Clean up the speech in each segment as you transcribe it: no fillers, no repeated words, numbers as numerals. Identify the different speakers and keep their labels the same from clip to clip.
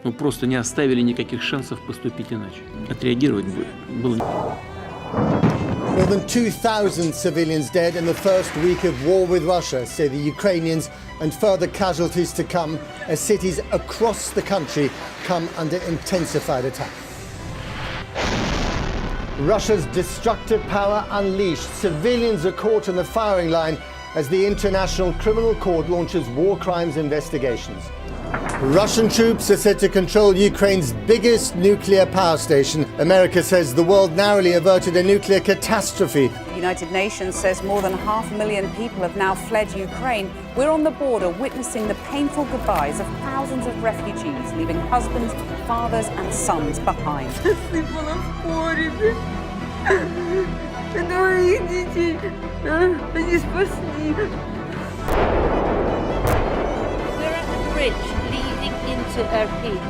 Speaker 1: Ну, просто не оставили никаких шансов поступить иначе. Отреагировать было.
Speaker 2: More than 2,000 civilians dead in the first week of war with Russia, say the Ukrainians, and further casualties to come as cities across the country come under intensified attack. Russia's destructive power unleashed. Civilians are caught in the firing line as the International Criminal Court launches war crimes investigations. Russian troops are said to control Ukraine's biggest nuclear power station. America says the world narrowly averted a nuclear catastrophe.
Speaker 3: The United Nations says more than 500,000 people have now fled Ukraine. We're on the border witnessing the painful goodbyes of thousands of refugees, leaving husbands, fathers and sons behind.
Speaker 4: We're at the bridge leading into Irpin.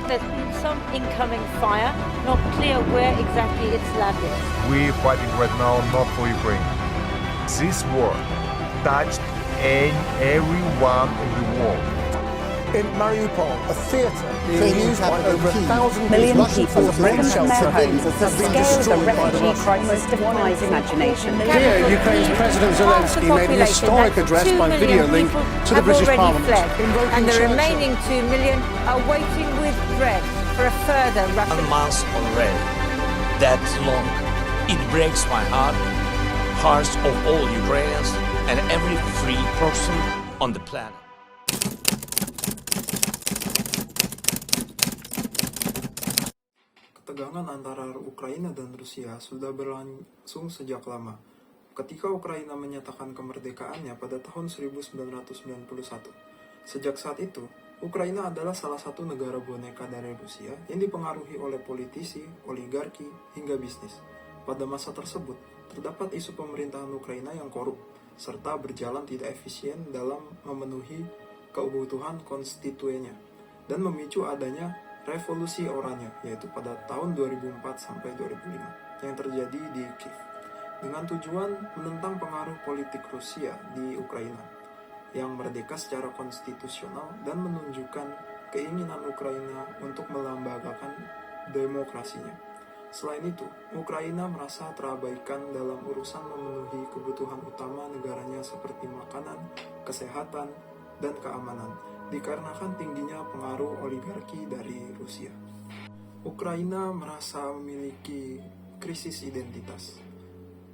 Speaker 4: There's been some incoming fire, not clear where exactly it's landed.
Speaker 5: We're fighting right now not for Ukraine. This war touched everyone in the world.
Speaker 6: In Mariupol, a theatre being used by over 1,000
Speaker 3: Million
Speaker 6: Russian
Speaker 3: people
Speaker 6: forces
Speaker 3: driven
Speaker 6: and
Speaker 3: from their homes as the
Speaker 6: have been
Speaker 3: scale of the
Speaker 6: destroyed by the
Speaker 3: refugee
Speaker 6: Russians.
Speaker 3: crisis defies imagination.
Speaker 6: Here, Ukraine's President Zelensky made an historic address by video link to the British Parliament, invoking
Speaker 4: And the
Speaker 6: Churchill.
Speaker 4: remaining 2 million are waiting with dread for a further Russian...
Speaker 7: 1 month already. That long. It breaks my hearts of all Ukrainians and every free person on the planet.
Speaker 8: Ketegangan antara Ukraina dan Rusia sudah berlangsung sejak lama. Ketika Ukraina menyatakan kemerdekaannya pada tahun 1991. Sejak saat itu, Ukraina adalah salah satu negara boneka dari Rusia yang dipengaruhi oleh politisi, oligarki, hingga bisnis. Pada masa tersebut, terdapat isu pemerintahan Ukraina yang korup, serta berjalan tidak efisien dalam memenuhi kebutuhan konstituennya, dan memicu adanya revolusi oranye, yaitu pada tahun 2004 sampai 2005, yang terjadi di Kiev, dengan tujuan menentang pengaruh politik Rusia di Ukraina, yang merdeka secara konstitusional dan menunjukkan keinginan Ukraina untuk melambagakan demokrasinya. Selain itu, Ukraina merasa terabaikan dalam urusan memenuhi kebutuhan utama negaranya seperti makanan, kesehatan, dan keamanan, dikarenakan tingginya pengaruh oligarki dari Rusia. Ukraina merasa memiliki krisis identitas.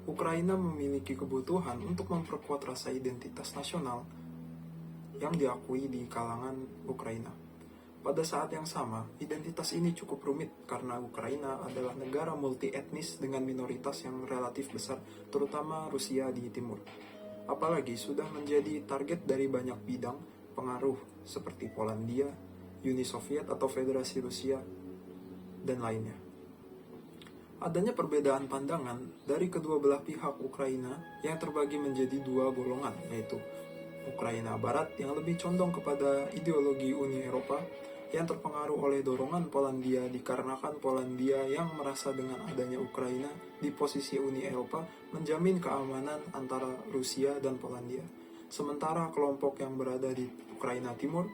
Speaker 8: Ukraina memiliki kebutuhan untuk memperkuat rasa identitas nasional yang diakui di kalangan Ukraina. Pada saat yang sama, identitas ini cukup rumit karena Ukraina adalah negara multi-etnis dengan minoritas yang relatif besar, terutama Rusia di timur. Apalagi sudah menjadi target dari banyak bidang pengaruh seperti Polandia, Uni Soviet atau Federasi Rusia, dan lainnya. Adanya perbedaan pandangan dari kedua belah pihak Ukraina yang terbagi menjadi dua golongan, yaitu Ukraina Barat yang lebih condong kepada ideologi Uni Eropa yang terpengaruh oleh dorongan Polandia dikarenakan Polandia yang merasa dengan adanya Ukraina di posisi Uni Eropa menjamin keamanan antara Rusia dan Polandia. Sementara kelompok yang berada di Ukraina Timur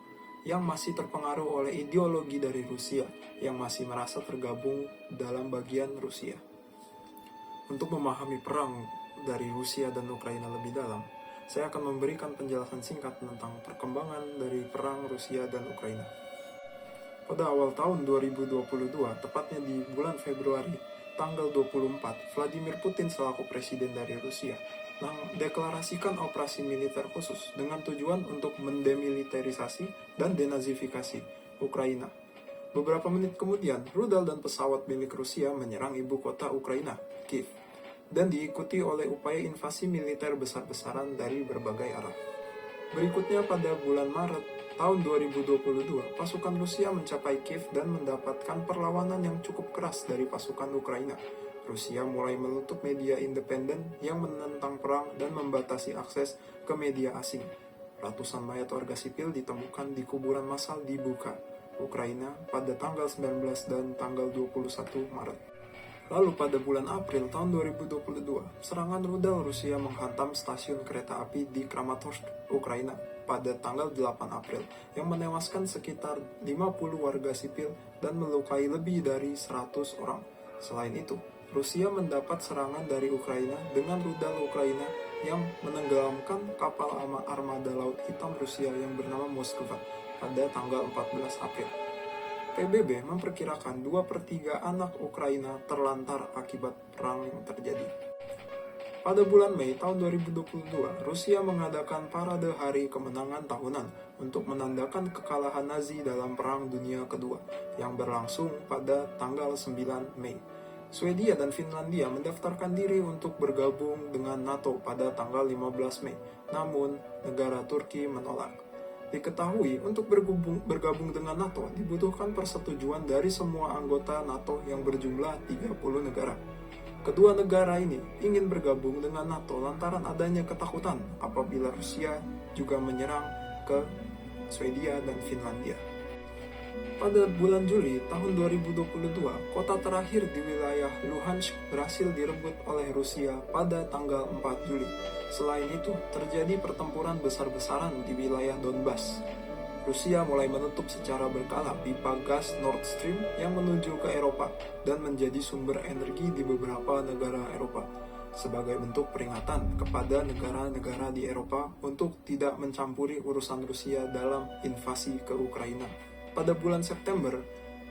Speaker 8: yang masih terpengaruh oleh ideologi dari Rusia yang masih merasa tergabung dalam bagian Rusia. Untuk memahami perang dari Rusia dan Ukraina lebih dalam, saya akan memberikan penjelasan singkat tentang perkembangan dari perang Rusia dan Ukraina. Pada awal tahun 2022, tepatnya di bulan Februari, tanggal 24, Vladimir Putin selaku presiden dari Rusia mendeklarasikan operasi militer khusus dengan tujuan untuk mendemilitarisasi dan denazifikasi Ukraina. Beberapa menit kemudian, rudal dan pesawat milik Rusia menyerang ibu kota Ukraina, Kiev, dan diikuti oleh upaya invasi militer besar-besaran dari berbagai arah. Berikutnya pada bulan Maret tahun 2022, pasukan Rusia mencapai Kiev dan mendapatkan perlawanan yang cukup keras dari pasukan Ukraina. Rusia mulai menutup media independen yang menentang perang dan membatasi akses ke media asing. Ratusan mayat warga sipil ditemukan di kuburan massal di Bucha, Ukraina pada tanggal 19 dan tanggal 21 Maret. Lalu pada bulan April tahun 2022, serangan rudal Rusia menghantam stasiun kereta api di Kramatorsk, Ukraina pada tanggal 8 April yang menewaskan sekitar 50 warga sipil dan melukai lebih dari 100 orang. Selain itu, Rusia mendapat serangan dari Ukraina dengan rudal Ukraina yang menenggelamkan kapal armada Laut Hitam Rusia yang bernama Moskva pada tanggal 14 April. PBB memperkirakan 2/3 anak Ukraina terlantar akibat perang yang terjadi. Pada bulan Mei tahun 2022, Rusia mengadakan parade Hari Kemenangan tahunan untuk menandakan kekalahan Nazi dalam Perang Dunia Kedua yang berlangsung pada tanggal 9 Mei. Swedia dan Finlandia mendaftarkan diri untuk bergabung dengan NATO pada tanggal 15 Mei, namun negara Turki menolak. Diketahui untuk bergabung dengan NATO dibutuhkan persetujuan dari semua anggota NATO yang berjumlah 30 negara. Kedua negara ini ingin bergabung dengan NATO lantaran adanya ketakutan apabila Rusia juga menyerang ke Swedia dan Finlandia. Pada bulan Juli tahun 2022, kota terakhir di wilayah Luhansk berhasil direbut oleh Rusia pada tanggal 4 Juli. Selain itu, terjadi pertempuran besar-besaran di wilayah Donbas. Rusia mulai menutup secara berkala pipa gas Nord Stream yang menuju ke Eropa dan menjadi sumber energi di beberapa negara Eropa, sebagai bentuk peringatan kepada negara-negara di Eropa untuk tidak mencampuri urusan Rusia dalam invasi ke Ukraina. Pada bulan September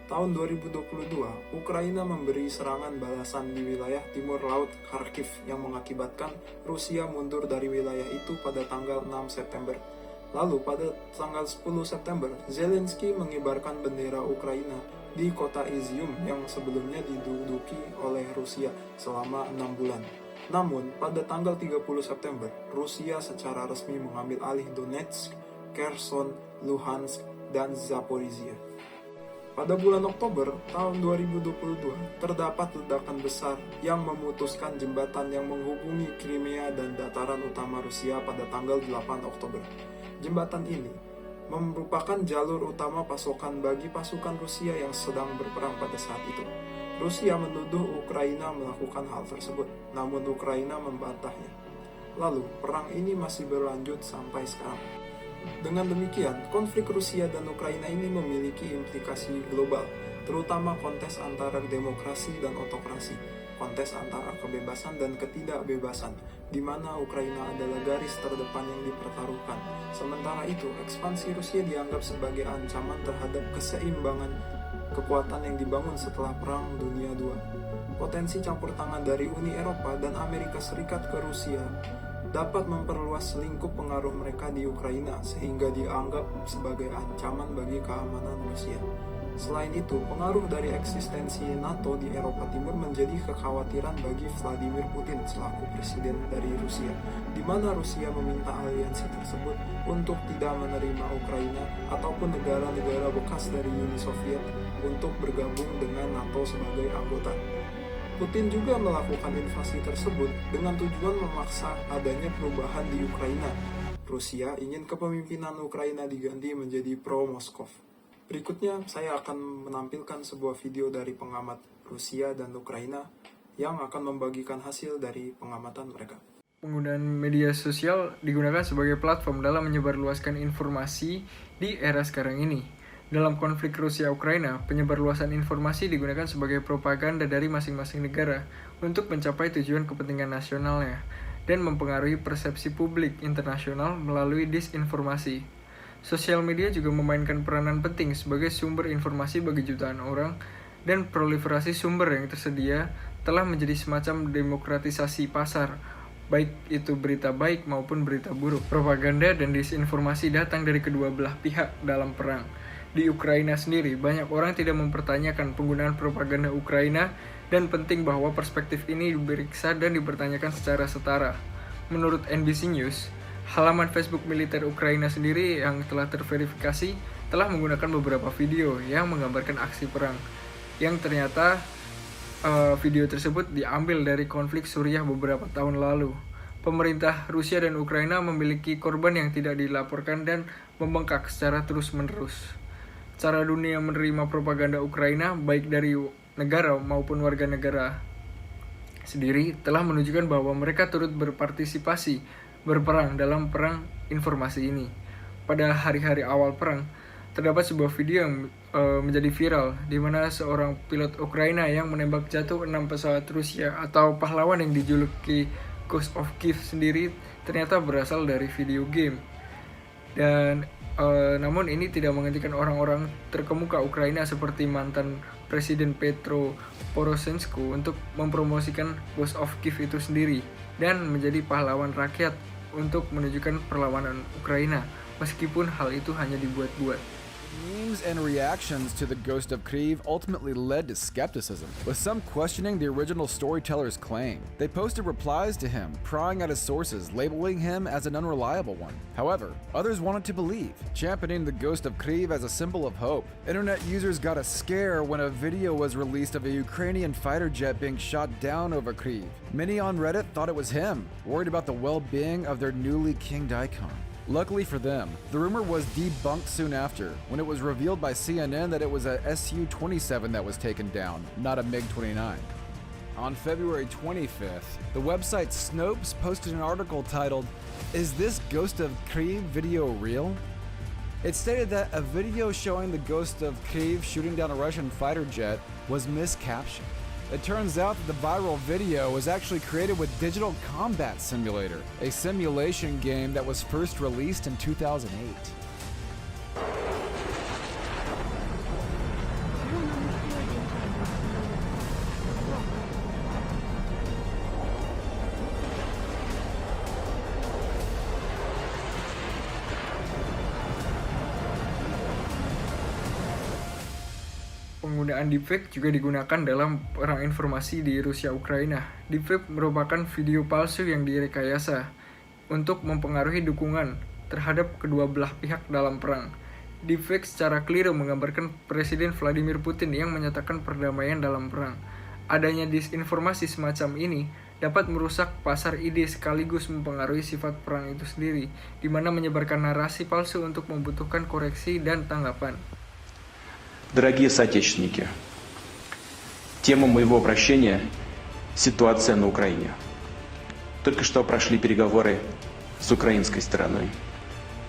Speaker 8: tahun 2022, Ukraina memberi serangan balasan di wilayah timur laut Kharkiv yang mengakibatkan Rusia mundur dari wilayah itu pada tanggal 6 September. Lalu pada tanggal 10 September, Zelensky mengibarkan bendera Ukraina di kota Izium yang sebelumnya diduduki oleh Rusia selama 6 bulan. Namun, pada tanggal 30 September, Rusia secara resmi mengambil alih Donetsk, Kherson, Luhansk, dan Zaporizhia. Pada bulan Oktober tahun 2022, terdapat ledakan besar yang memutuskan jembatan yang menghubungi Crimea dan dataran utama Rusia pada tanggal 8 Oktober. Jembatan ini merupakan jalur utama pasokan bagi pasukan Rusia yang sedang berperang pada saat itu. Rusia menuduh Ukraina melakukan hal tersebut, namun Ukraina membantahnya. Lalu, perang ini masih berlanjut sampai sekarang. Dengan demikian, konflik Rusia dan Ukraina ini memiliki implikasi global, terutama kontes antara demokrasi dan otokrasi, kontes antara kebebasan dan ketidakbebasan, di mana Ukraina adalah garis terdepan yang dipertaruhkan. Sementara itu, ekspansi Rusia dianggap sebagai ancaman terhadap keseimbangan kekuatan yang dibangun setelah Perang Dunia II. Potensi campur tangan dari Uni Eropa dan Amerika Serikat ke Rusia dapat memperluas lingkup pengaruh mereka di Ukraina sehingga dianggap sebagai ancaman bagi keamanan Rusia. Selain itu, pengaruh dari eksistensi NATO di Eropa Timur menjadi kekhawatiran bagi Vladimir Putin selaku presiden dari Rusia, di mana Rusia meminta aliansi tersebut untuk tidak menerima Ukraina ataupun negara-negara bekas dari Uni Soviet untuk bergabung dengan NATO sebagai anggota. Putin juga melakukan invasi tersebut dengan tujuan memaksa adanya perubahan di Ukraina. Rusia ingin kepemimpinan Ukraina diganti menjadi pro-Moskow. Berikutnya, saya akan menampilkan sebuah video dari pengamat Rusia dan Ukraina yang akan membagikan hasil dari pengamatan mereka.
Speaker 9: Penggunaan media sosial digunakan sebagai platform dalam menyebarluaskan informasi di era sekarang ini. Dalam konflik Rusia-Ukraina, penyebarluasan informasi digunakan sebagai propaganda dari masing-masing negara untuk mencapai tujuan kepentingan nasionalnya dan mempengaruhi persepsi publik internasional melalui disinformasi. Sosial media juga memainkan peranan penting sebagai sumber informasi bagi jutaan orang, dan proliferasi sumber yang tersedia telah menjadi semacam demokratisasi pasar, baik itu berita baik maupun berita buruk. Propaganda dan disinformasi datang dari kedua belah pihak dalam perang. Di Ukraina sendiri, banyak orang tidak mempertanyakan penggunaan propaganda Ukraina dan penting bahwa perspektif ini diperiksa dan dipertanyakan secara setara. Menurut NBC News, halaman Facebook militer Ukraina sendiri yang telah terverifikasi telah menggunakan beberapa video yang menggambarkan aksi perang, yang ternyata video tersebut diambil dari konflik Suriah beberapa tahun lalu. Pemerintah Rusia dan Ukraina memiliki korban yang tidak dilaporkan dan membengkak secara terus-menerus. Cara dunia menerima propaganda Ukraina, baik dari negara maupun warga negara sendiri telah menunjukkan bahwa mereka turut berpartisipasi berperang dalam perang informasi ini. Pada hari-hari awal perang, terdapat sebuah video yang menjadi viral di mana seorang pilot Ukraina yang menembak jatuh 6 pesawat Rusia atau pahlawan yang dijuluki Ghost of Kiev sendiri ternyata berasal dari video game. Dan namun ini tidak menghentikan orang-orang terkemuka Ukraina seperti mantan Presiden Petro Poroshenko untuk mempromosikan Ghost of Kiev itu sendiri dan menjadi pahlawan rakyat untuk menunjukkan perlawanan Ukraina, meskipun hal itu hanya dibuat-buat.
Speaker 10: Memes and reactions to the Ghost of Kyiv ultimately led to skepticism, with some questioning the original storyteller's claim. They posted replies to him, prying at his sources, labeling him as an unreliable one. However, others wanted to believe, championing the Ghost of Kyiv as a symbol of hope. Internet users got a scare when a video was released of a Ukrainian fighter jet being shot down over Kyiv. Many on Reddit thought it was him, worried about the well-being of their newly kinged icon. Luckily for them, the rumor was debunked soon after, when it was revealed by CNN that it was a Su-27 that was taken down, not a MiG-29. On February 25th, the website Snopes posted an article titled, "Is this Ghost of Kyiv video real?" It stated that a video showing the Ghost of Kyiv shooting down a Russian fighter jet was miscaptioned. It turns out that the viral video was actually created with Digital Combat Simulator, a simulation game that was first released in 2008.
Speaker 9: Penggunaan deepfake juga digunakan dalam perang informasi di Rusia-Ukraina. Deepfake merupakan video palsu yang direkayasa untuk mempengaruhi dukungan terhadap kedua belah pihak dalam perang. Deepfake secara keliru menggambarkan Presiden Vladimir Putin yang menyatakan perdamaian dalam perang. Adanya disinformasi semacam ini dapat merusak pasar ide sekaligus mempengaruhi sifat perang itu sendiri, di mana menyebarkan narasi palsu untuk membutuhkan koreksi dan tanggapan.
Speaker 1: Дорогие соотечественники, тема моего обращения – ситуация на Украине. Только что прошли переговоры с украинской стороной,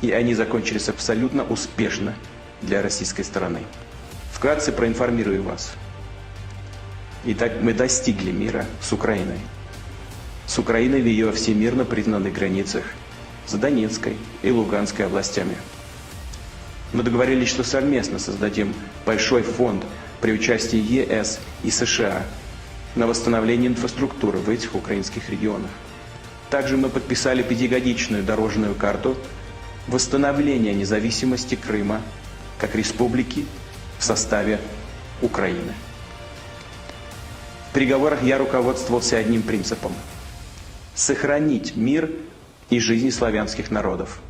Speaker 1: и они закончились абсолютно успешно для российской стороны. Вкратце проинформирую вас. Итак, мы достигли мира с Украиной. С Украиной в ее всемирно признанных границах с Донецкой и Луганской областями. Мы договорились, что совместно создадим большой фонд при участии ЕС и США на восстановление инфраструктуры в этих украинских регионах. Также мы подписали 5-годичную дорожную карту восстановления независимости Крыма как республики в составе Украины. В переговорах я руководствовался одним принципом – сохранить мир и жизни славянских народов.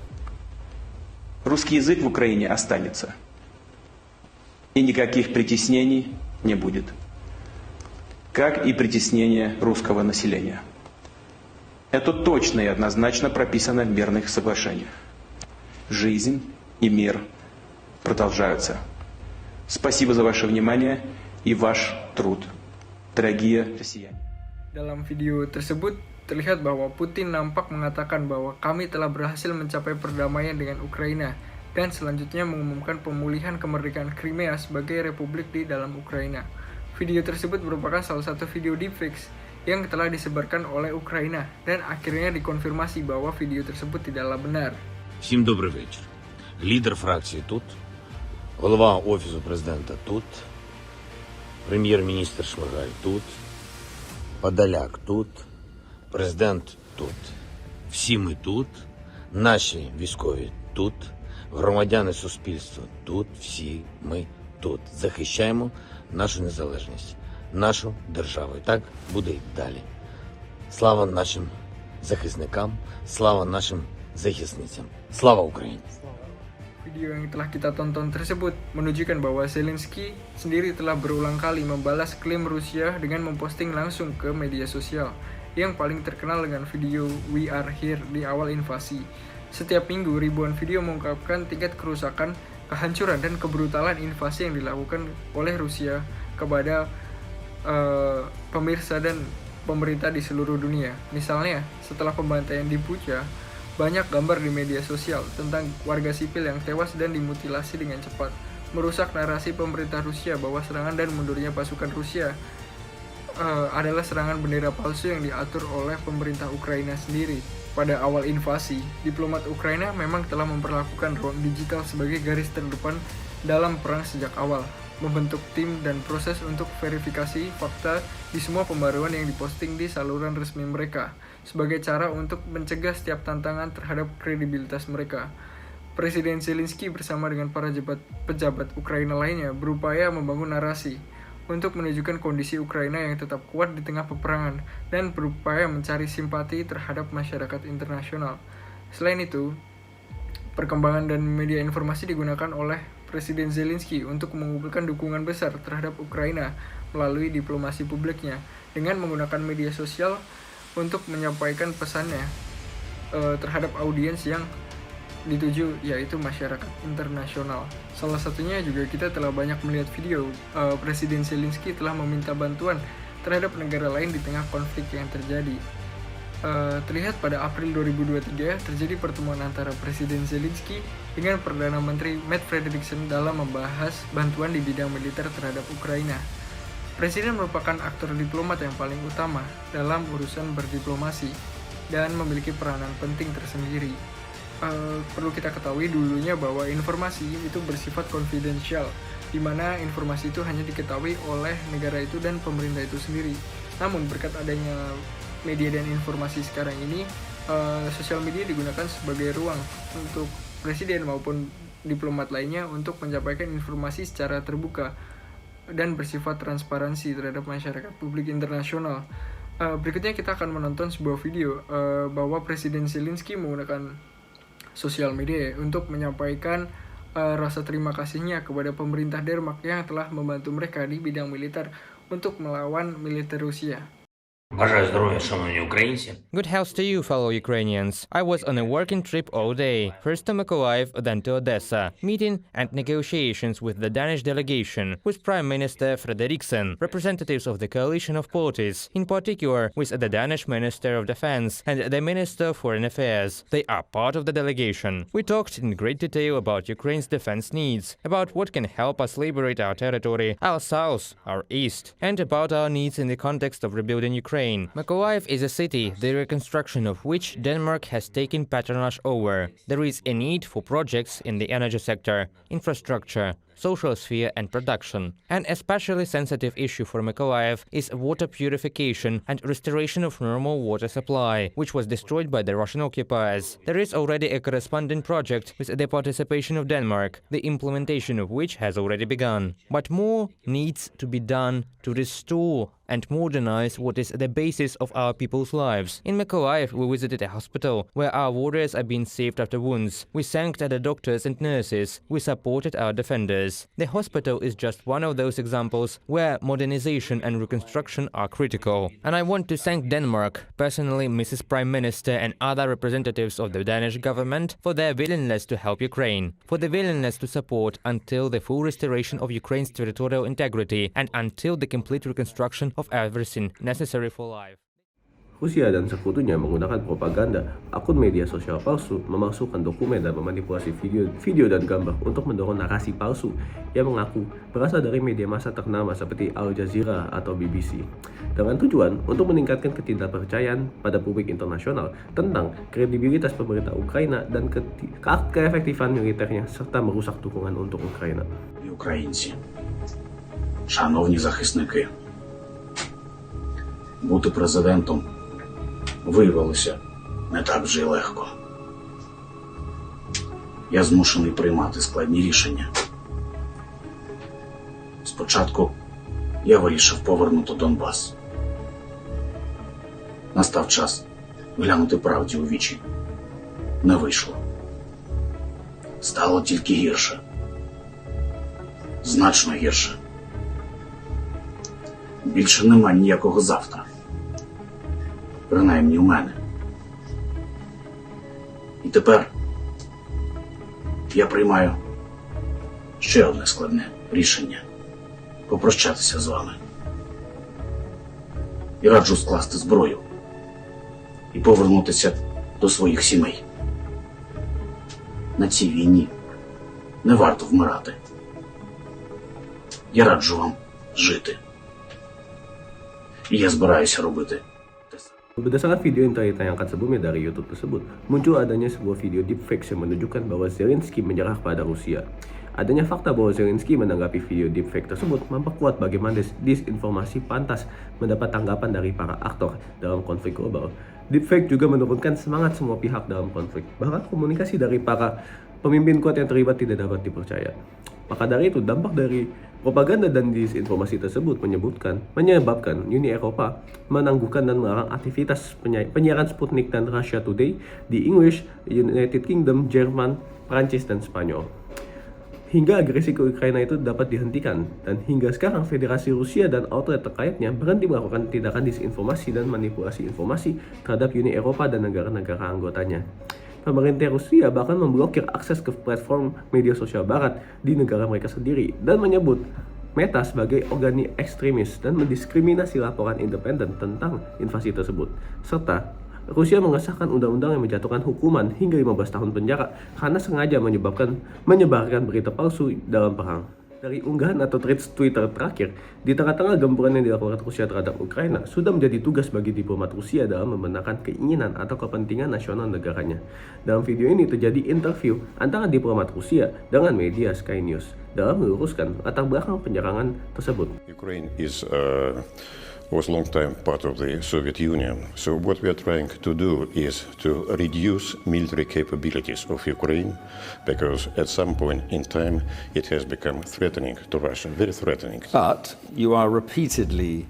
Speaker 1: Русский язык в Украине останется, и никаких притеснений не будет, как и притеснения русского населения. Это точно и однозначно прописано в мирных соглашениях. Жизнь и мир продолжаются. Спасибо за ваше внимание и ваш труд, дорогие россияне.
Speaker 9: Dalam video tersebut terlihat bahwa Putin nampak mengatakan bahwa kami telah berhasil mencapai perdamaian dengan Ukraina dan selanjutnya mengumumkan pemulihan kemerdekaan Crimea sebagai republik di dalam Ukraina. Video tersebut merupakan salah satu video deepfake yang telah disebarkan oleh Ukraina dan akhirnya dikonfirmasi bahwa video tersebut tidaklah benar.
Speaker 7: Всім добрий вечір. Лідер фракції тут, голова Офісу президента тут, прем'єр-міністр Шмигаль тут, Подоляк тут, президент тут. Всі ми тут, наші військові тут, громадяни суспільства тут, всі ми тут. Захищаємо нашу незалежність, нашу державу. І так буде й далі. Слава нашим захисникам, слава нашим захисницям. Слава Україні!
Speaker 9: Video yang telah kita tonton tersebut menunjukkan bahwa Zelensky sendiri telah berulang kali membalas klaim Rusia dengan memposting langsung ke media sosial. Yang paling terkenal dengan video We Are Here di awal invasi. Setiap minggu ribuan video mengungkapkan tingkat kerusakan, kehancuran dan kebrutalan invasi yang dilakukan oleh Rusia kepada pemirsa dan pemerintah di seluruh dunia. Misalnya, setelah pembantaian di Bucha, banyak gambar di media sosial tentang warga sipil yang tewas dan dimutilasi dengan cepat, merusak narasi pemerintah Rusia bahwa serangan dan mundurnya pasukan Rusia adalah serangan bendera palsu yang diatur oleh pemerintah Ukraina sendiri. Pada awal invasi, diplomat Ukraina memang telah memperlakukan ruang digital sebagai garis terdepan dalam perang sejak awal, membentuk tim dan proses untuk verifikasi fakta di semua pembaruan yang diposting di saluran resmi mereka, sebagai cara untuk mencegah setiap tantangan terhadap kredibilitas mereka. Presiden Zelensky bersama dengan para pejabat Ukraina lainnya berupaya membangun narasi untuk menunjukkan kondisi Ukraina yang tetap kuat di tengah peperangan dan berupaya mencari simpati terhadap masyarakat internasional. Selain itu, perkembangan dan media informasi digunakan oleh Presiden Zelensky untuk mengumpulkan dukungan besar terhadap Ukraina melalui diplomasi publiknya dengan menggunakan media sosial untuk menyampaikan pesannya terhadap audiens yang dituju, yaitu masyarakat internasional. Salah satunya juga kita telah banyak melihat video Presiden Zelensky telah meminta bantuan terhadap negara lain di tengah konflik yang terjadi. Terlihat pada April 2023 terjadi pertemuan antara Presiden Zelensky dengan Perdana Menteri Mette Frederiksen dalam membahas bantuan di bidang militer terhadap Ukraina. Presiden merupakan aktor diplomat yang paling utama dalam urusan berdiplomasi dan memiliki peranan penting tersendiri. Perlu kita ketahui dulunya bahwa informasi itu bersifat konfidensial, di mana informasi itu hanya diketahui oleh negara itu dan pemerintah itu sendiri. Namun berkat adanya media dan informasi sekarang ini, sosial media digunakan sebagai ruang untuk presiden maupun diplomat lainnya untuk menyampaikan informasi secara terbuka dan bersifat transparansi terhadap masyarakat publik internasional. Berikutnya kita akan menonton sebuah video bahwa Presiden Zelensky menggunakan sosial media untuk menyampaikan rasa terima kasihnya kepada pemerintah Denmark yang telah membantu mereka di bidang militer untuk melawan militer Rusia.
Speaker 11: Good health to you, fellow Ukrainians. I was on a working trip all day, first to Mykolaiv, then to Odessa, meeting and negotiations with the Danish delegation, with Prime Minister Frederiksen, representatives of the coalition of parties, in particular with the Danish Minister of Defense and the Minister of Foreign Affairs. They are part of the delegation. We talked in great detail about Ukraine's defense needs, about what can help us liberate our territory, our south, our east, and about our needs in the context of rebuilding Ukraine. Mykolaiv is a city, the reconstruction of which Denmark has taken patronage over. There is a need for projects in the energy sector, infrastructure, social sphere and production. An especially sensitive issue for Mykolaiv is water purification and restoration of normal water supply, which was destroyed by the Russian occupiers. There is already a corresponding project with the participation of Denmark, the implementation of which has already begun. But more needs to be done to restore and modernize what is the basis of our people's lives. In Mykolaiv, we visited a hospital where our warriors are being saved after wounds. We thanked the doctors and nurses. We supported our defenders. The hospital is just one of those examples where modernization and reconstruction are critical. And I want to thank Denmark, personally Mrs. Prime Minister and other representatives of the Danish government for their willingness to help Ukraine, for the willingness to support until the full restoration of Ukraine's territorial integrity and until the complete reconstruction of everything necessary for life.
Speaker 12: Rusia dan sekutunya menggunakan propaganda, akun media sosial palsu, memalsukan dokumen dan memanipulasi video dan gambar untuk mendorong narasi palsu yang mengaku berasal dari media massa ternama seperti Al Jazeera atau BBC, dengan tujuan untuk meningkatkan ketidakpercayaan pada publik internasional tentang kredibilitas pemerintah Ukraina dan keefektifan militernya serta merusak dukungan untuk Ukraina.
Speaker 13: Українці, шановні захисники, бути президентом виявилося не так вже й легко. Я змушений приймати складні рішення. Спочатку я вирішив повернути Донбас. Настав час глянути правді у вічі. Не вийшло. Стало тільки гірше. Значно гірше. Більше нема ніякого завтра. Принаймні у мене. І тепер я приймаю ще одне складне рішення – попрощатися з вами. і раджу скласти зброю і повернутися до своїх сімей. На цій війні не варто вмирати. Я раджу вам жити. І я збираюся робити те саме.
Speaker 12: Berdasarkan video yang telah ditayangkan sebelumnya dari YouTube tersebut, muncul adanya sebuah video deepfake yang menunjukkan bahwa Zelensky menyerah pada Rusia. Adanya fakta bahwa Zelensky menanggapi video deepfake tersebut memperkuat bagaimana disinformasi pantas mendapat tanggapan dari para aktor dalam konflik global. Deepfake juga menurunkan semangat semua pihak dalam konflik, bahkan komunikasi dari para pemimpin kuat yang terlibat tidak dapat dipercaya. Maka dari itu, dampak dari propaganda dan disinformasi tersebut menyebabkan Uni Eropa menangguhkan dan melarang aktivitas penyiaran Sputnik dan Russia Today di Inggris, United Kingdom, Jerman, Prancis, dan Spanyol. Hingga agresi ke Ukraina itu dapat dihentikan, dan hingga sekarang Federasi Rusia dan outlet terkaitnya berhenti melakukan tindakan disinformasi dan manipulasi informasi terhadap Uni Eropa dan negara-negara anggotanya. Pemerintah Rusia bahkan memblokir akses ke platform media sosial barat di negara mereka sendiri dan menyebut Meta sebagai organi ekstremis dan mendiskriminasi laporan independen tentang invasi tersebut. Serta Rusia mengesahkan undang-undang yang menjatuhkan hukuman hingga 15 tahun penjara karena sengaja menyebarkan berita palsu dalam perang. Dari unggahan atau tweets Twitter terakhir, di tengah-tengah gempuran yang dilakukan Rusia terhadap Ukraina, sudah menjadi tugas bagi diplomat Rusia dalam membenarkan keinginan atau kepentingan nasional negaranya. Dalam video ini terjadi interview antara diplomat Rusia dengan media Sky News dalam meluruskan latar belakang penyerangan tersebut.
Speaker 14: Ukraine was long time part of the Soviet Union. So what we are trying to do is to reduce military capabilities of Ukraine, because at some point in time it has become threatening to Russia, very threatening.
Speaker 15: But you are repeatedly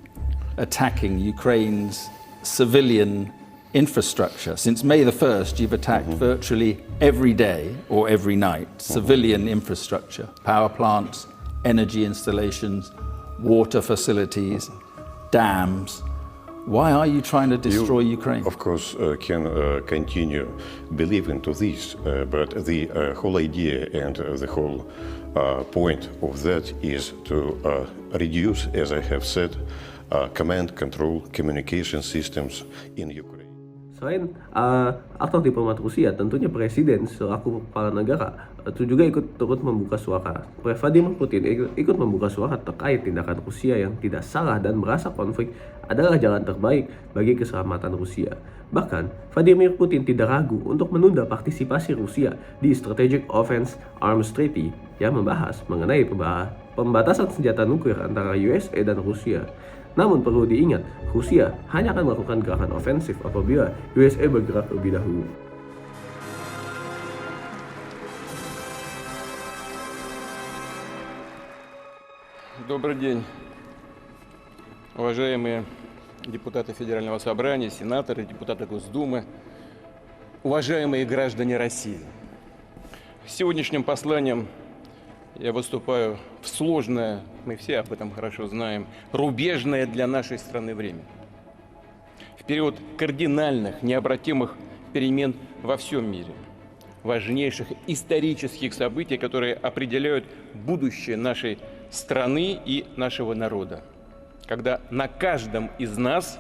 Speaker 15: attacking Ukraine's civilian infrastructure. Since May the 1st, you've attacked virtually every day or every night civilian infrastructure, power plants, energy installations, water facilities, dams. Why are you trying to destroy Ukraine?
Speaker 14: Of course, can continue believing to this, but the whole idea and the whole point of that is to reduce, as I have said, command, control, communication systems in Ukraine.
Speaker 12: Selain aktor diplomat Rusia, tentunya presiden selaku kepala negara itu juga ikut turut membuka suara. Vladimir Putin ikut membuka suara terkait tindakan Rusia yang tidak salah dan merasa konflik adalah jalan terbaik bagi keselamatan Rusia. Bahkan, Vladimir Putin tidak ragu untuk menunda partisipasi Rusia di Strategic Offense Arms Treaty yang membahas mengenai pembatasan senjata nuklir antara USA dan Rusia. Namun perlu diingat, Rusia hanya akan melakukan gerakan ofensif apabila USA bergerak lebih dahulu.
Speaker 16: Добрый день, уважаемые депутаты Федерального собрания, сенаторы, депутаты Госдумы, уважаемые граждане России. Сегодняшним посланием я выступаю в сложное, мы все об этом хорошо знаем, рубежное для нашей страны время. В период кардинальных, необратимых перемен во всем мире, важнейших исторических событий, которые определяют будущее нашей страны и нашего народа, когда на каждом из нас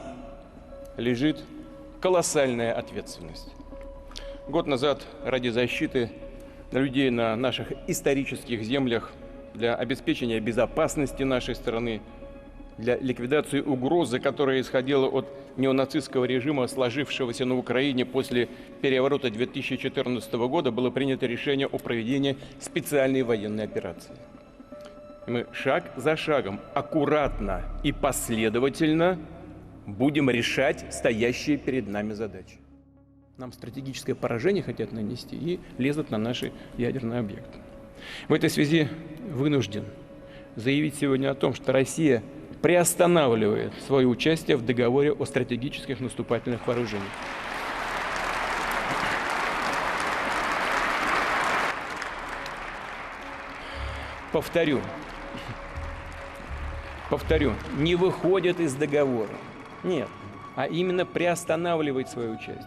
Speaker 16: лежит колоссальная ответственность. Год назад ради защиты людей на наших исторических землях, для обеспечения безопасности нашей страны, для ликвидации угрозы, которая исходила от неонацистского режима, сложившегося на Украине после переворота 2014 года, было принято решение о проведении специальной военной операции. Мы шаг за шагом, аккуратно и последовательно будем решать стоящие перед нами задачи. Нам стратегическое поражение хотят нанести и лезут на наши ядерные объекты. В этой связи вынужден заявить сегодня о том, что Россия приостанавливает свое участие в договоре о стратегических наступательных вооружениях. Повторю, не выходит из договора. Нет, а именно приостанавливает свое участие.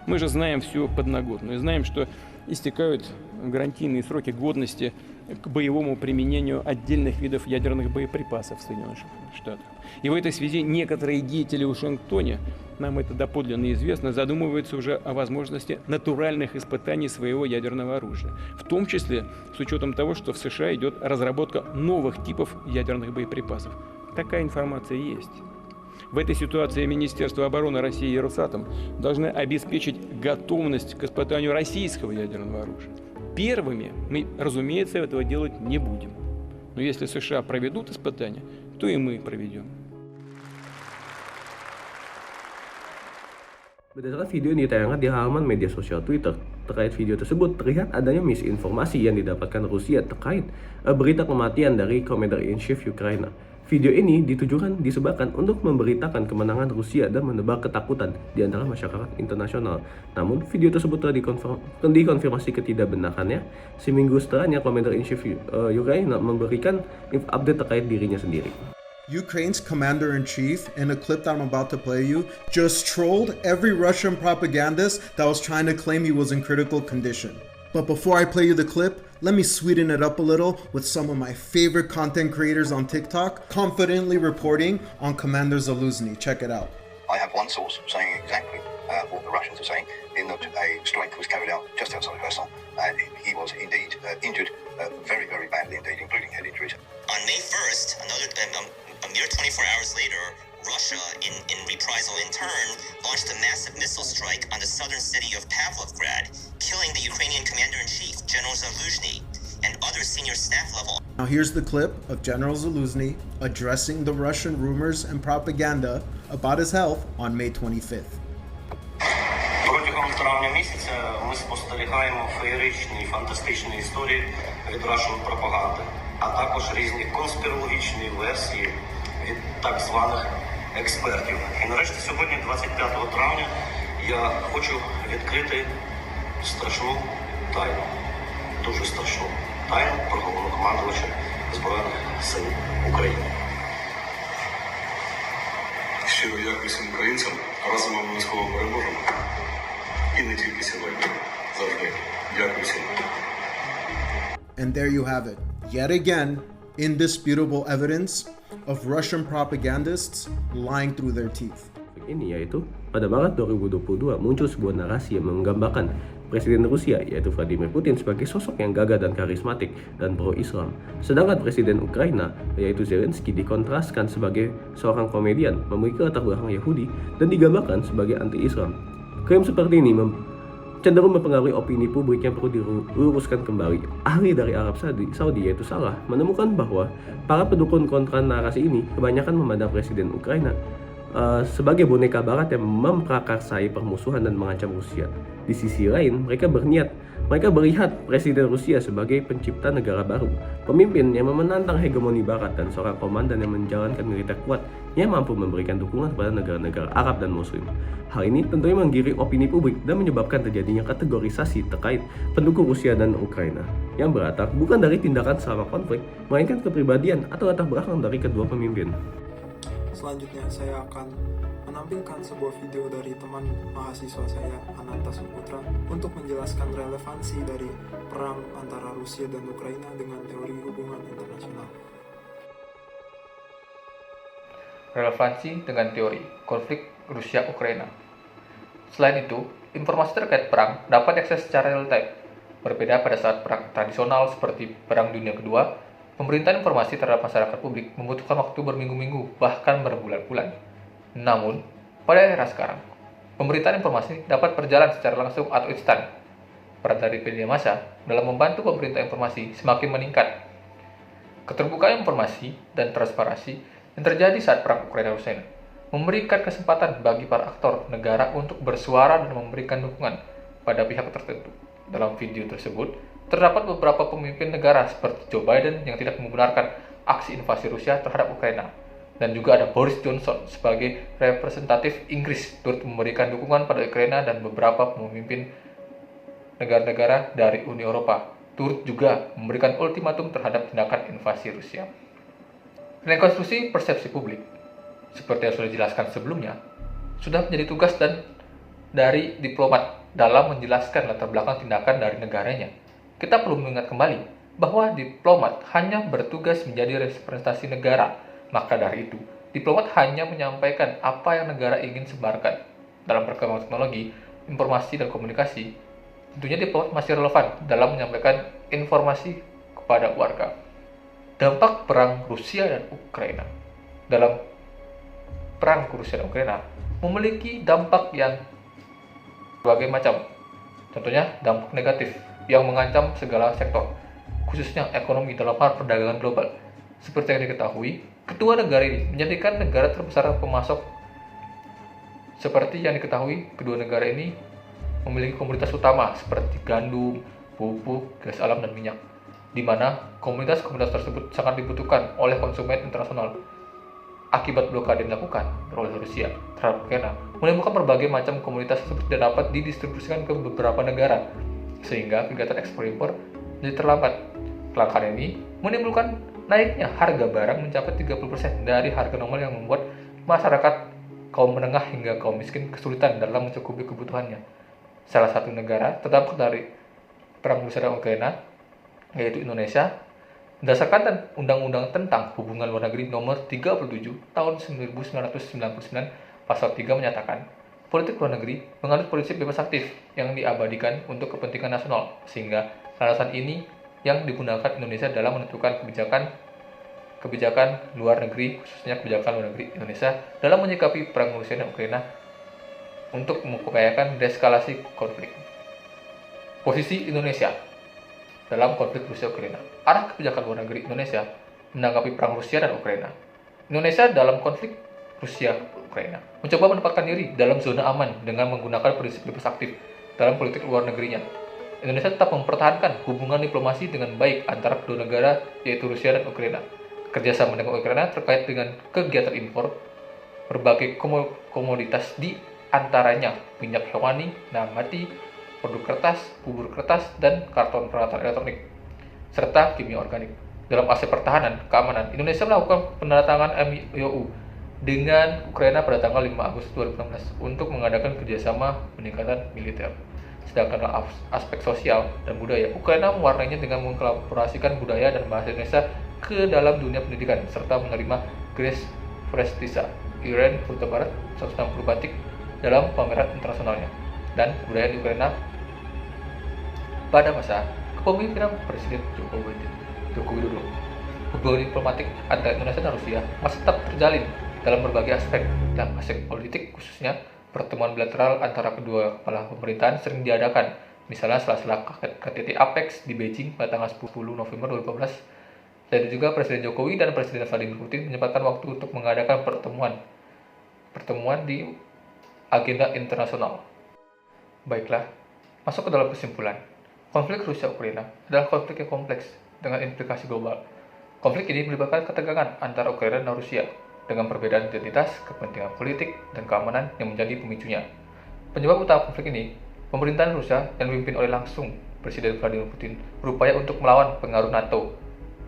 Speaker 16: Мы же знаем всю подноготную, знаем, что истекают гарантийные сроки годности к боевому применению отдельных видов ядерных боеприпасов в Соединенных Штатах. И в этой связи некоторые деятели в Вашингтоне, нам это доподлинно известно, задумываются уже о возможности натуральных испытаний своего ядерного оружия. В том числе с учетом того, что в США идет разработка новых типов ядерных боеприпасов. Такая информация есть. В этой ситуации Министерство обороны России и Росатом должны обеспечить готовность к испытанию российского ядерного оружия. Первыми мы, разумеется, этого делать не будем. Но если США проведут испытания, то и мы проведем.
Speaker 12: Berdasarkan video yang ditayangkan di halaman media sosial Twitter, terkait video tersebut terlihat adanya misinformasi yang didapatkan Rusia terkait berita kematian dari Commander-in-Chief Ukraina. Video ini disebabkan untuk memberitakan kemenangan Rusia dan menebar ketakutan di antara masyarakat internasional. Namun, video tersebut telah dikonfirmasi ketidakbenarannya seminggu setelahnya Commander-in-Chief Ukraina memberikan update terkait dirinya sendiri.
Speaker 17: Ukraine's commander-in-chief, in a clip that I'm about to play you, just trolled every Russian propagandist that was trying to claim he was in critical condition. But before I play you the clip, let me sweeten it up a little with some of my favorite content creators on TikTok confidently reporting on Commander Zaluzny. Check it out.
Speaker 18: I have one source saying exactly what the Russians are saying, in that a strike was carried out just outside Kherson, and he was indeed injured very, very badly indeed, including head injuries.
Speaker 19: On May 1st, a mere 24 hours later, Russia, in reprisal in turn, launched a massive missile strike on the southern city of Pavlovgrad, killing the Ukrainian commander-in-chief, General Zaluzny, and other senior staff level.
Speaker 17: Now here's the clip of General Zaluzny addressing the Russian rumors and propaganda about his health on May 25th.
Speaker 20: Протягом травня місяця ми спостерігаємо феєричні, фантастичні історії від Russian пропаганди, а також різні конспірологічні версії від так званих експертів. І нарешті сьогодні, 25 травня, я хочу відкрити страшну тайну, дуже страшну тайну про головнокомандувача Збройних сил України.
Speaker 21: Щиро дякую всім українцям, разом ми обов'язково переможемо. І не тільки сьогодні, завжди. Дякую всім.
Speaker 17: And there you have it. Yet again, indisputable evidence of Russian propagandists lying through their teeth.
Speaker 12: Ini yaitu pada Maret 2022 muncul sebuah narasi yang menggambarkan Presiden Rusia yaitu Vladimir Putin sebagai sosok yang gagah dan karismatik dan pro-Islam. Sedangkan Presiden Ukraina yaitu Zelensky dikontraskan sebagai seorang komedian memiliki latar belakang Yahudi dan digambarkan sebagai anti-Islam. Klaim seperti ini cenderung mempengaruhi opini publik yang perlu diluruskan kembali. Ahli dari Arab Saudi yaitu Salah menemukan bahwa para pendukung kontra narasi ini kebanyakan memandang Presiden Ukraina sebagai boneka barat yang memprakarsai permusuhan dan mengancam Rusia. Di sisi lain, mereka melihat Presiden Rusia sebagai pencipta negara baru, pemimpin yang menantang hegemoni barat dan seorang komandan yang menjalankan militer kuat yang mampu memberikan dukungan kepada negara-negara Arab dan Muslim. Hal ini tentunya menggiring opini publik dan menyebabkan terjadinya kategorisasi terkait pendukung Rusia dan Ukraina yang berlatar bukan dari tindakan selama konflik, melainkan kepribadian atau latar belakang dari kedua pemimpin.
Speaker 8: Selanjutnya saya akan menampilkan sebuah video dari teman mahasiswa saya, Ananta Suputra, untuk menjelaskan relevansi dari perang antara Rusia dan Ukraina dengan teori hubungan internasional.
Speaker 22: Relevansi dengan teori konflik Rusia-Ukraina. Selain itu, informasi terkait perang dapat diakses secara real-time. Berbeda pada saat perang tradisional seperti Perang Dunia Kedua, pemberitaan informasi terhadap masyarakat publik membutuhkan waktu berminggu-minggu, bahkan berbulan-bulan. Namun, pada era sekarang, pemberitaan informasi dapat berjalan secara langsung atau instan. Peran dari media massa dalam membantu pemberitaan informasi semakin meningkat. Keterbukaan informasi dan transparansi yang terjadi saat perang Ukraina-Rusia memberikan kesempatan bagi para aktor negara untuk bersuara dan memberikan dukungan pada pihak tertentu. Dalam video tersebut, terdapat beberapa pemimpin negara seperti Joe Biden yang tidak membenarkan aksi invasi Rusia terhadap Ukraina. Dan juga ada Boris Johnson sebagai representatif Inggris turut memberikan dukungan pada Ukraina, dan beberapa pemimpin negara-negara dari Uni Eropa turut juga memberikan ultimatum terhadap tindakan invasi Rusia. Rekonstruksi persepsi publik, seperti yang sudah dijelaskan sebelumnya, sudah menjadi tugas dari diplomat dalam menjelaskan latar belakang tindakan dari negaranya. Kita perlu mengingat kembali bahwa diplomat hanya bertugas menjadi representasi negara. Maka dari itu, diplomat hanya menyampaikan apa yang negara ingin sebarkan. Dalam perkembangan teknologi, informasi, dan komunikasi, tentunya diplomat masih relevan dalam menyampaikan informasi kepada warga. Dampak perang Rusia dan Ukraina. Dalam perang Rusia dan Ukraina memiliki dampak yang berbagai macam. Contohnya dampak negatif yang mengancam segala sektor, khususnya ekonomi dalam hal perdagangan global. Seperti yang diketahui, kedua negara ini menjadikan negara terbesar pemasok. Seperti yang diketahui, kedua negara ini memiliki komoditas utama seperti gandum, pupuk, gas alam, dan minyak, di mana komoditas-komoditas tersebut sangat dibutuhkan oleh konsumen internasional. Akibat blokade yang dilakukan oleh Rusia terhadap Ukraina, menimbulkan berbagai macam komoditas tersebut tidak dapat didistribusikan ke beberapa negara, sehingga kegiatan ekspor-impor jadi terlambat. Kelangkaan ini menimbulkan naiknya harga barang mencapai 30% dari harga normal yang membuat masyarakat kaum menengah hingga kaum miskin kesulitan dalam mencukupi kebutuhannya. Salah satu negara terdampak dari perang Rusia dan Ukraina yaitu Indonesia. Berdasarkan Undang-Undang tentang Hubungan Luar Negeri Nomor 37 Tahun 1999, Pasal 3 menyatakan, politik luar negeri menganut prinsip bebas aktif yang diabadikan untuk kepentingan nasional, sehingga landasan ini yang digunakan Indonesia dalam menentukan kebijakan luar negeri, khususnya kebijakan luar negeri Indonesia dalam menyikapi perang Rusia dan Ukraina untuk mengupayakan deeskalasi konflik. Posisi Indonesia dalam konflik Rusia-Ukraina. Arah kebijakan luar negeri Indonesia menanggapi perang Rusia dan Ukraina. Indonesia dalam konflik Rusia-Ukraina mencoba menempatkan diri dalam zona aman dengan menggunakan prinsip bebas aktif dalam politik luar negerinya. Indonesia tetap mempertahankan hubungan diplomasi dengan baik antara kedua negara, yaitu Rusia dan Ukraina. Kerjasama dengan Ukraina terkait dengan kegiatan impor berbagai komoditas, di antaranya minyak hewani, nabati, produk kertas, bubur kertas, dan karton peralatan elektronik, serta kimia organik. Dalam aspek pertahanan, keamanan, Indonesia melakukan penandatangan MOU dengan Ukraina pada tanggal 5 Agustus 2016 untuk mengadakan kerjasama peningkatan militer. Sedangkan dalam aspek sosial dan budaya, Ukraina mewarnainya dengan mengkolaborasikan budaya dan bahasa Indonesia ke dalam dunia pendidikan, serta menerima Grace Prestisa, Iren Huta Barat 160 batik dalam pameran internasionalnya. Dan budaya di Ukraina pada masa kepemimpinan Presiden Joko Widodo. Hubungan diplomatik antara Indonesia dan Rusia masih tetap terjalin dalam berbagai aspek. Dalam aspek politik, khususnya pertemuan bilateral antara kedua kepala pemerintahan sering diadakan, misalnya sela-sela KTT APEX di Beijing pada tanggal 10 November 2015. Dan juga Presiden Jokowi dan Presiden Vladimir Putin menyempatkan waktu untuk mengadakan pertemuan di agenda internasional. Baiklah, masuk ke dalam kesimpulan. Konflik Rusia-Ukraina adalah konflik yang kompleks dengan implikasi global. Konflik ini melibatkan ketegangan antara Ukraina dan Rusia dengan perbedaan identitas, kepentingan politik, dan keamanan yang menjadi pemicunya. Penyebab utama konflik ini, pemerintahan Rusia yang dipimpin oleh langsung Presiden Vladimir Putin berupaya untuk melawan pengaruh NATO,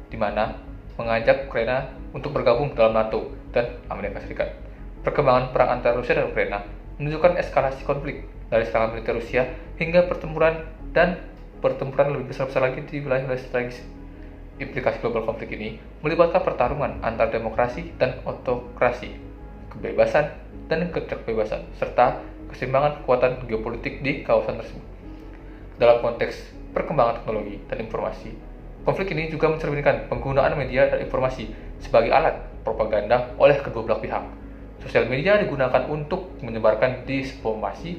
Speaker 22: di mana mengajak Ukraina untuk bergabung dalam NATO dan Amerika Serikat. Perkembangan perang antara Rusia dan Ukraina menunjukkan eskalasi konflik dari skala militer Rusia hingga pertempuran lebih besar lagi di wilayah strategis. Implikasi global konflik ini melibatkan pertarungan antara demokrasi dan autokrasi, kebebasan dan keterbebasan, serta keseimbangan kekuatan geopolitik di kawasan tersebut. Dalam konteks perkembangan teknologi dan informasi, konflik ini juga mencerminkan penggunaan media dan informasi sebagai alat propaganda oleh kedua belah pihak. Sosial media digunakan untuk menyebarkan disinformasi,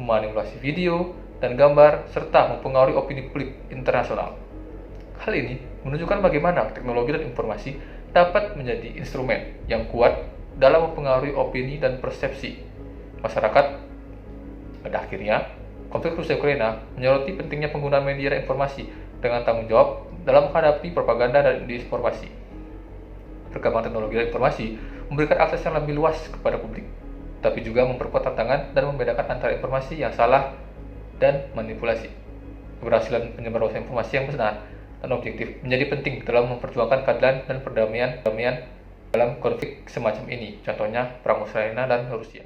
Speaker 22: memanipulasi video dan gambar, serta mempengaruhi opini publik internasional. Hal ini menunjukkan bagaimana teknologi dan informasi dapat menjadi instrumen yang kuat dalam mempengaruhi opini dan persepsi masyarakat. Pada akhirnya, konflik Rusia-Ukraina menyoroti pentingnya penggunaan media dan informasi dengan tanggung jawab dalam menghadapi propaganda dan disinformasi. Perkembangan teknologi dan informasi memberikan akses yang lebih luas kepada publik, tapi juga memperkuat tantangan dan membedakan antara informasi yang salah dan manipulasi. Keberhasilan penyebaran informasi yang benar dan objektif menjadi penting dalam memperjuangkan keadilan dan perdamaian dalam konflik semacam ini, contohnya perang Ukraina dan Rusia.